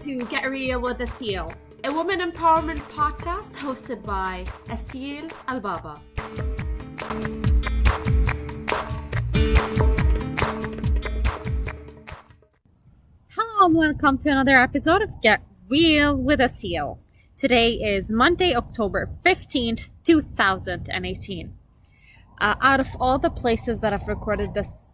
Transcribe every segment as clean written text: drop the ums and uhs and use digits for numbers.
to Get Real with Asil, a women empowerment podcast hosted by Asil Al-Baba. Hello and welcome to another episode of Get Real with Asil. Today is Monday, October 15th, 2018. Out of all the places that I've recorded this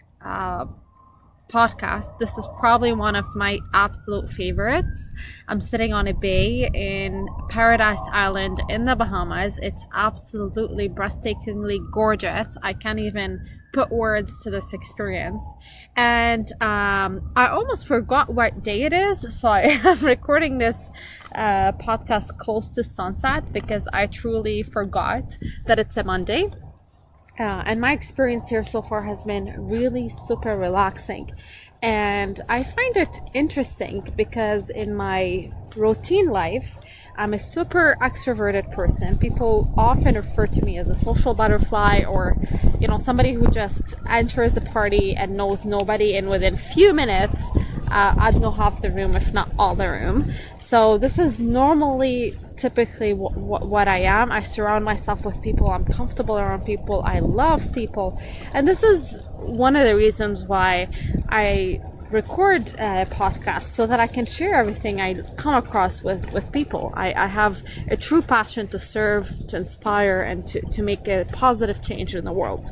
podcast, this is probably one of my absolute favorites. I'm sitting on a bay in Paradise Island in the Bahamas. It's absolutely breathtakingly gorgeous. I can't even put words to this experience. And I almost forgot what day it is, so I am recording this podcast close to sunset because I truly forgot that it's a Monday. And my experience here so far has been really super relaxing. And I find it interesting because in my routine life, I'm a super extroverted person. People often refer to me as a social butterfly, or, somebody who just enters the party and knows nobody, and within a few minutes, I'd know half the room, if not all the room. So this is typically what I am. I surround myself with people. I'm comfortable around people. I love people. And this is one of the reasons why I record podcasts, so that I can share everything I come across with people. I have a true passion to serve, to inspire, and to make a positive change in the world.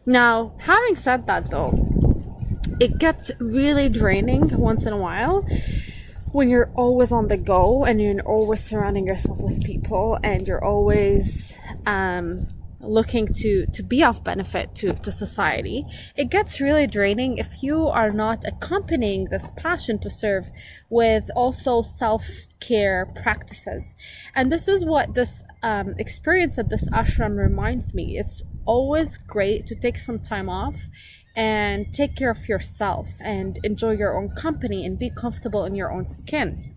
Now, having said that though, it gets really draining once in a while when you're always on the go and you're always surrounding yourself with people and you're always looking to be of benefit to society. It gets really draining if you are not accompanying this passion to serve with also self-care practices. And this is what this experience at this ashram reminds me. It's always great to take some time off and take care of yourself and enjoy your own company and be comfortable in your own skin.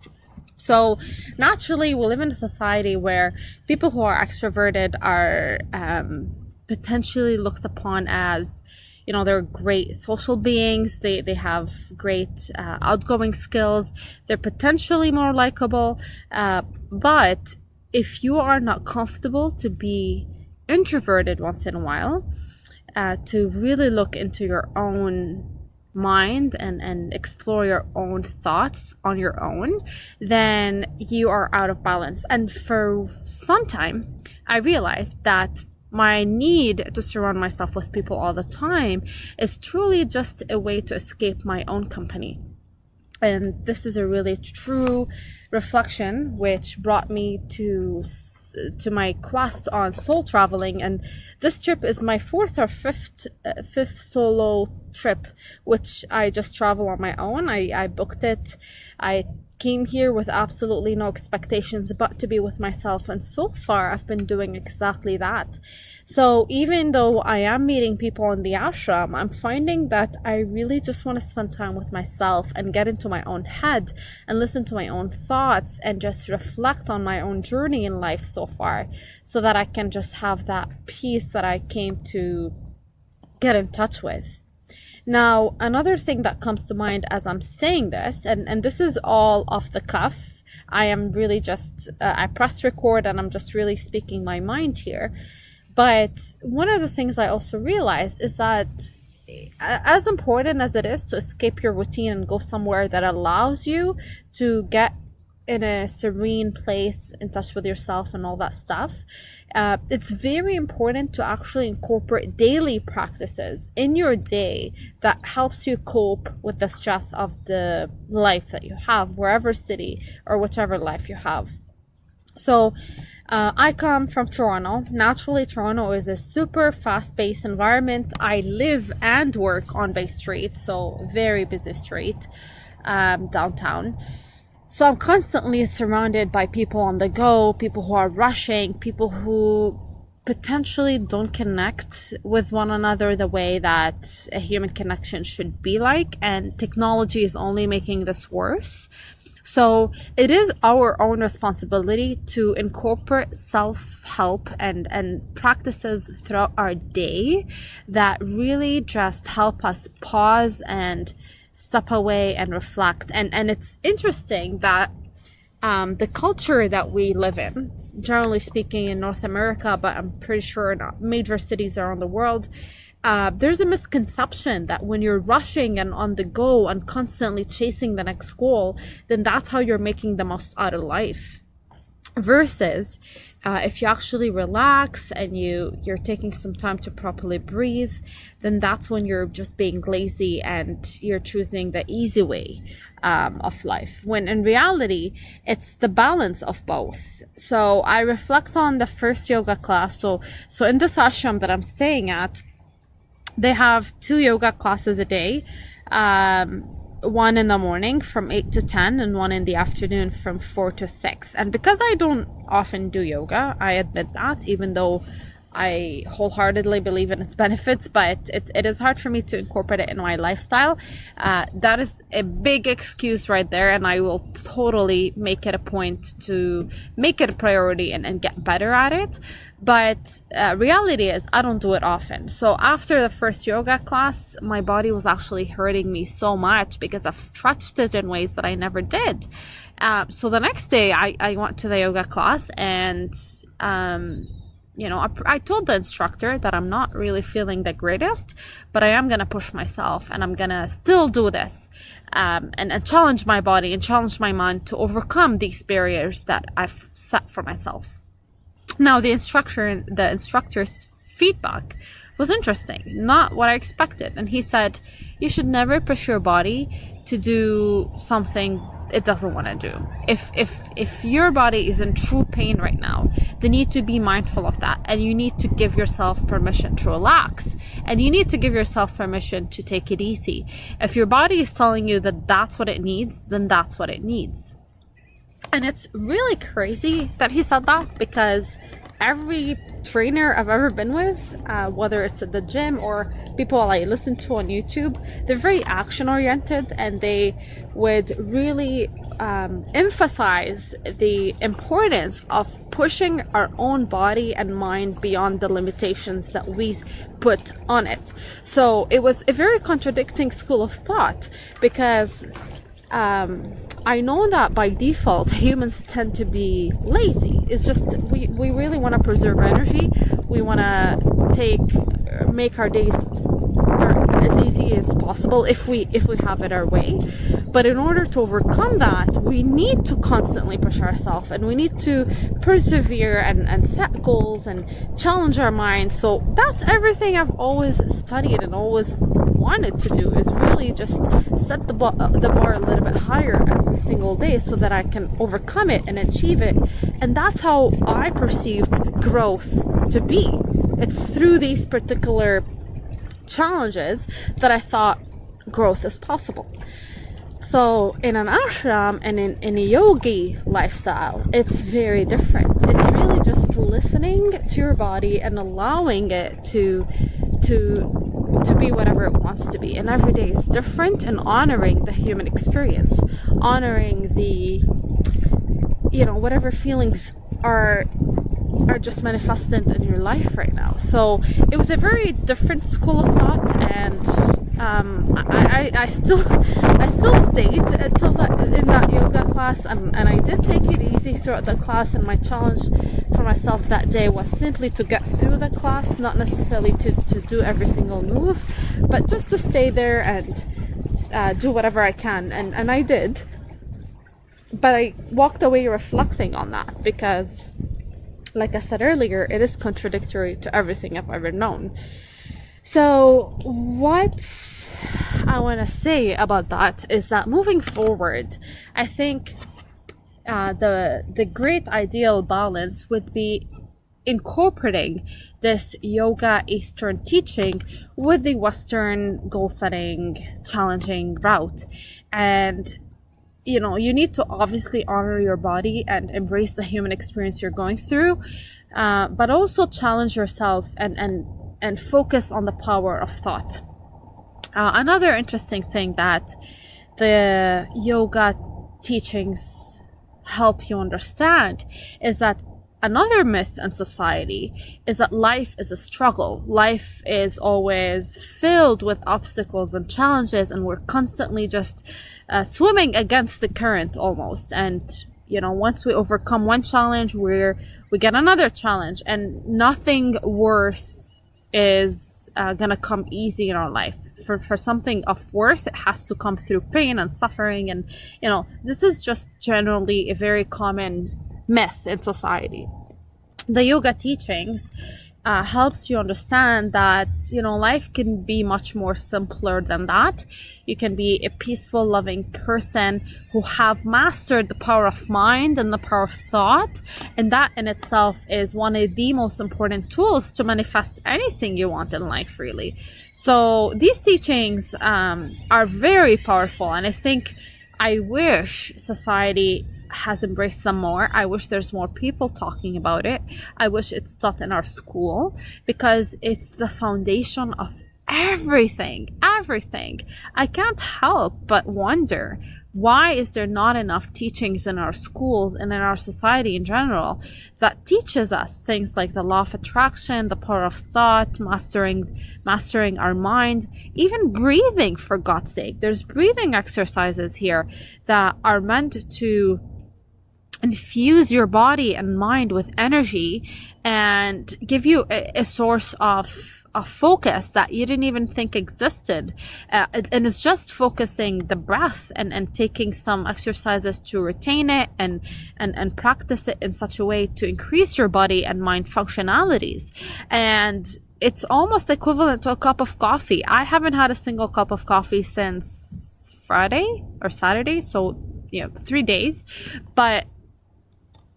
So naturally, we live in a society where people who are extroverted are potentially looked upon as, they're great social beings. They have great outgoing skills. They're potentially more likable. But if you are not comfortable to be introverted once in a while, to really look into your own mind and explore your own thoughts on your own, then you are out of balance. And for some time, I realized that my need to surround myself with people all the time is truly just a way to escape my own company. And this is a really true reflection, which brought me to my quest on soul traveling. And this trip is my fourth or fifth solo trip, which I just travel on my own. I booked it. I came here with absolutely no expectations but to be with myself, and so far I've been doing exactly that. So even though I am meeting people in the ashram, I'm finding that I really just want to spend time with myself and get into my own head and listen to my own thoughts and just reflect on my own journey in life so far, so that I can just have that peace that I came to get in touch with. Now, another thing that comes to mind as I'm saying this, and this is all off the cuff, I am really just, I press record and I'm just really speaking my mind here. But one of the things I also realized is that as important as it is to escape your routine and go somewhere that allows you to get in a serene place, in touch with yourself and all that stuff, it's very important to actually incorporate daily practices in your day that helps you cope with the stress of the life that you have, wherever city or whichever life you have. So I come from Toronto. Naturally, Toronto is a super fast-paced environment. I live and work on Bay Street, so very busy street, downtown. So I'm constantly surrounded by people on the go, people who are rushing, people who potentially don't connect with one another the way that a human connection should be like, and technology is only making this worse. So it is our own responsibility to incorporate self-help and practices throughout our day that really just help us pause and step away and reflect. And it's interesting that the culture that we live in, generally speaking in North America, but I'm pretty sure in major cities around the world, there's a misconception that when you're rushing and on the go and constantly chasing the next goal, then that's how you're making the most out of life. Versus if you actually relax and you're taking some time to properly breathe, then that's when you're just being lazy and you're choosing the easy way of life, when in reality it's the balance of both. So I reflect on the first yoga class. So in this ashram that I'm staying at, they have 2 yoga classes a day, one in the morning from 8 to 10 and one in the afternoon from 4 to 6. And because I don't often do yoga, I admit that, even though I wholeheartedly believe in its benefits, but it is hard for me to incorporate it in my lifestyle. That is a big excuse right there, and I will totally make it a point to make it a priority and get better at it. But reality is I don't do it often. So after the first yoga class, my body was actually hurting me so much because I've stretched it in ways that I never did. So the next day I went to the yoga class, and I told the instructor that I'm not really feeling the greatest, but I am going to push myself and I'm going to still do this and challenge my body and challenge my mind to overcome these barriers that I've set for myself. Now, the instructor's feedback was interesting, not what I expected. And he said, you should never push your body to do something it doesn't want to do. If your body is in true pain right now, then you need to be mindful of that, and you need to give yourself permission to relax, and you need to give yourself permission to take it easy. If your body is telling you that that's what it needs, then that's what it needs. And it's really crazy that he said that, because every trainer I've ever been with, whether it's at the gym or people I listen to on YouTube, they're very action oriented, and they would really emphasize the importance of pushing our own body and mind beyond the limitations that we put on it. So it was a very contradicting school of thought, because I know that by default humans tend to be lazy. It's just we really want to preserve energy. We want to make our days as easy as possible if we have it our way. But in order to overcome that, we need to constantly push ourselves, and we need to persevere and set goals and challenge our minds. So that's everything I've always studied and always wanted to do, is really just set the bar a little bit higher every single day so that I can overcome it and achieve it. And that's how I perceived growth to be. It's through these particular challenges that I thought growth is possible. So in an ashram and in a yogi lifestyle, it's very different. It's really just listening to your body and allowing it to be whatever it wants to be. And every day is different, and honoring the human experience, honoring the, whatever feelings are just manifested in your life right now. So it was a very different school of thought, and I still stayed in that yoga class, and I did take it easy throughout the class. And my challenge for myself that day was simply to get through the class, not necessarily to do every single move, but just to stay there and do whatever I can, and I did. But I walked away reflecting on that, because like I said earlier, it is contradictory to everything I've ever known. So what I want to say about that is that moving forward, I think the great ideal balance would be incorporating this yoga Eastern teaching with the Western goal setting, challenging route. And you need to obviously honor your body and embrace the human experience you're going through, but also challenge yourself and focus on the power of thought. Another interesting thing that the yoga teachings help you understand is that another myth in society is that life is a struggle. Life is always filled with obstacles and challenges, and we're constantly just swimming against the current almost. And once we overcome one challenge, we get another challenge, and nothing worth is gonna come easy in our life. For something of worth, it has to come through pain and suffering, and this is just generally a very common myth in society. The yoga teachings helps you understand that life can be much more simpler than that. You can be a peaceful, loving person who have mastered the power of mind and the power of thought, and that in itself is one of the most important tools to manifest anything you want in life, really. So these teachings are very powerful, and I wish society has embraced them more. I wish there's more people talking about it. I wish it's taught in our school, because it's the foundation of everything. I can't help but wonder, why is there not enough teachings in our schools and in our society in general that teaches us things like the law of attraction, the power of thought, mastering our mind, even breathing, for God's sake. There's breathing exercises here that are meant to infuse your body and mind with energy and give you a source of focus that you didn't even think existed. And it's just focusing the breath and taking some exercises to retain it and practice it in such a way to increase your body and mind functionalities. And it's almost equivalent to a cup of coffee. I haven't had a single cup of coffee since Friday or Saturday, so 3 days. But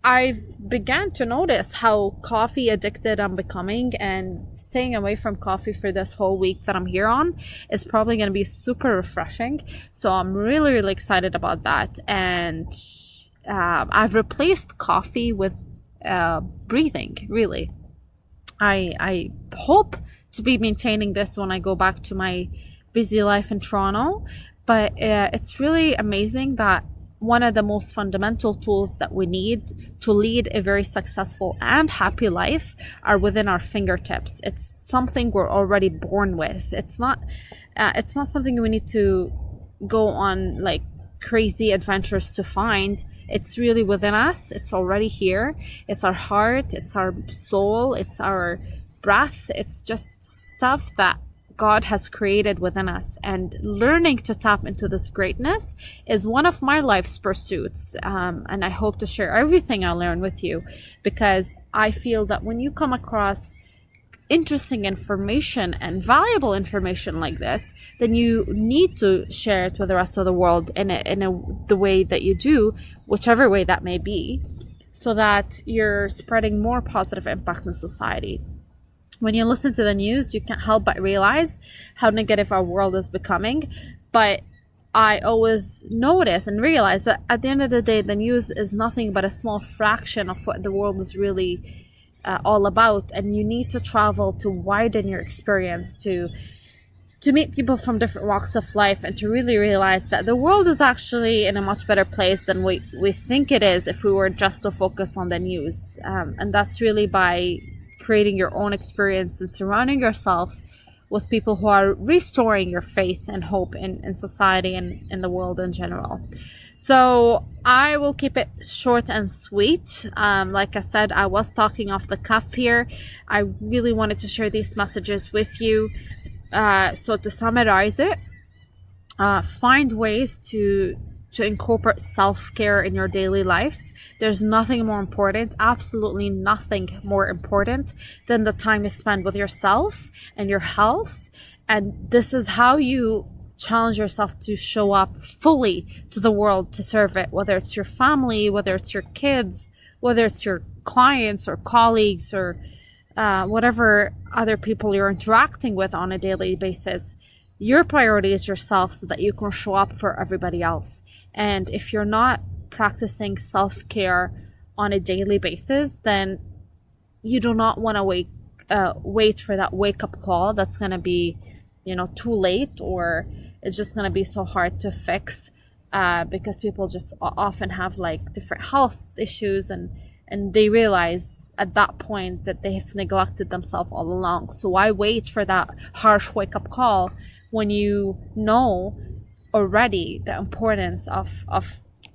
I've began to notice how coffee addicted I'm becoming, and staying away from coffee for this whole week that I'm here on is probably going to be super refreshing. So I'm really, really excited about that. And I've replaced coffee with breathing, really. I hope to be maintaining this when I go back to my busy life in Toronto. But it's really amazing that one of the most fundamental tools that we need to lead a very successful and happy life are within our fingertips. It's something we're already born with. It's not something we need to go on like crazy adventures to find. It's really within us. It's already here. It's our heart, it's our soul, it's our breath. It's just stuff that God has created within us, and learning to tap into this greatness is one of my life's pursuits. And I hope to share everything I learn with you, because I feel that when you come across interesting information and valuable information like this, then you need to share it with the rest of the world in the way that you do, whichever way that may be, so that you're spreading more positive impact in society. When you listen to the news, you can't help but realize how negative our world is becoming. But I always notice and realize that at the end of the day, the news is nothing but a small fraction of what the world is really all about. And you need to travel to widen your experience, to meet people from different walks of life, and to really realize that the world is actually in a much better place than we think it is if we were just to focus on the news. And that's really by creating your own experience and surrounding yourself with people who are restoring your faith and hope in society and in the world in general. So I will keep it short and sweet. Like I said, I was talking off the cuff here. I really wanted to share these messages with you. So to summarize it, find ways to incorporate self-care in your daily life. There's nothing more important, absolutely nothing more important than the time you spend with yourself and your health. And this is how you challenge yourself to show up fully to the world to serve it, whether it's your family, whether it's your kids, whether it's your clients or colleagues or whatever other people you're interacting with on a daily basis. Your priority is yourself so that you can show up for everybody else. And if you're not practicing self-care on a daily basis, then you do not want to wait for that wake-up call that's going to be, too late, or it's just going to be so hard to fix because people just often have like different health issues and and they realize at that point that they have neglected themselves all along. So why wait for that harsh wake-up call when you know already the importance of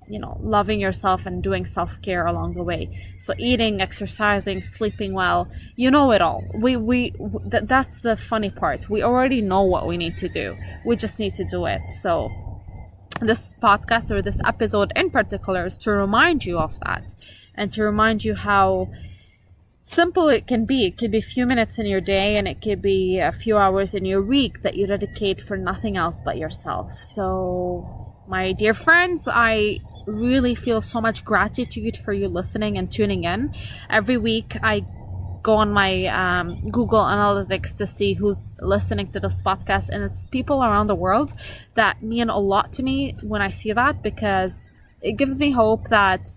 loving yourself and doing self-care along the way? So eating, exercising, sleeping well, you know it all. That's the funny part. We already know what we need to do. We just need to do it. So this podcast, or this episode in particular, is to remind you of that, and to remind you how simple it can be. It could be a few minutes in your day, and it could be a few hours in your week that you dedicate for nothing else but yourself. So my dear friends, I really feel so much gratitude for you listening and tuning in. Every week I go on my Google Analytics to see who's listening to this podcast, and it's people around the world that mean a lot to me when I see that, because it gives me hope that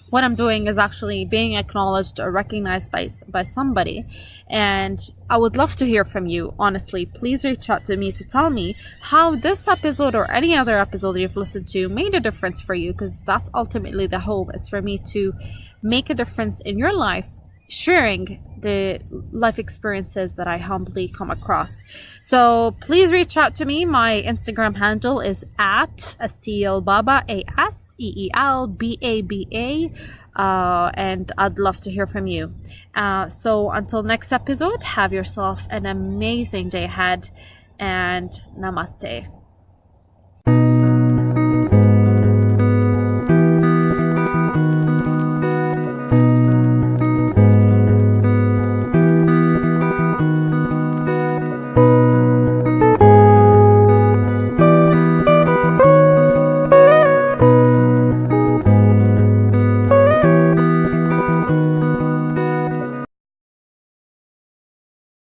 what I'm doing is actually being acknowledged or recognized by somebody. And I would love to hear from you. Honestly, please reach out to me to tell me how this episode or any other episode you've listened to made a difference for you, because that's ultimately the hope, is for me to make a difference in your life, sharing the life experiences that I humbly come across. So please reach out to me. My Instagram handle is at Asteelbaba, ASEELBABA, and I'd love to hear from you. So until next episode, have yourself an amazing day ahead, and namaste.